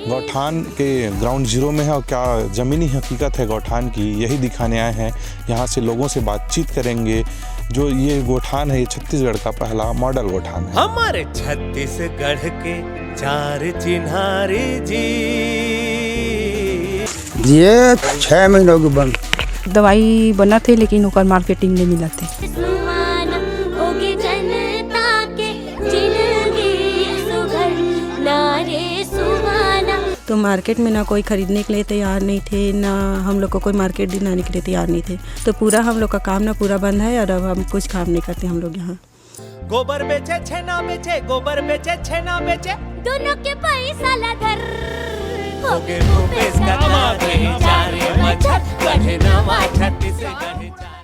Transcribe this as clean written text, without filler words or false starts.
गौठान के ground zero में है और क्या ज़मीनी हकीकत है गौठान की, यही दिखाने आए हैं। यहाँ से लोगों से बातचीत करेंगे। जो ये गौठान है, ये छत्तीसगढ़ का पहला मॉडल गौठान है। हमारे छत्तीसगढ़ के 4 चिन्हारी जी। ये 6 महीनों के बंद दवाई बना थे, लेकिन ओकर मार्केटिंग नहीं मिला थे। तो मार्केट में ना कोई खरीदने के लिए तैयार नहीं थे, ना हम लोग को कोई मार्केट दिलाने के लिए तैयार नहीं थे। तो पूरा हम लोग का काम ना पूरा बंद है और अब हम कुछ काम नहीं करते हम लोग यहाँ। गोबर बेचे छेना बेचे, गोबर बेचे छेना बेचे, दोनों के पैसा लगर हो गए भूपेश का नारे, चारे मछत गढ़े नवा छत्तीसगढ़।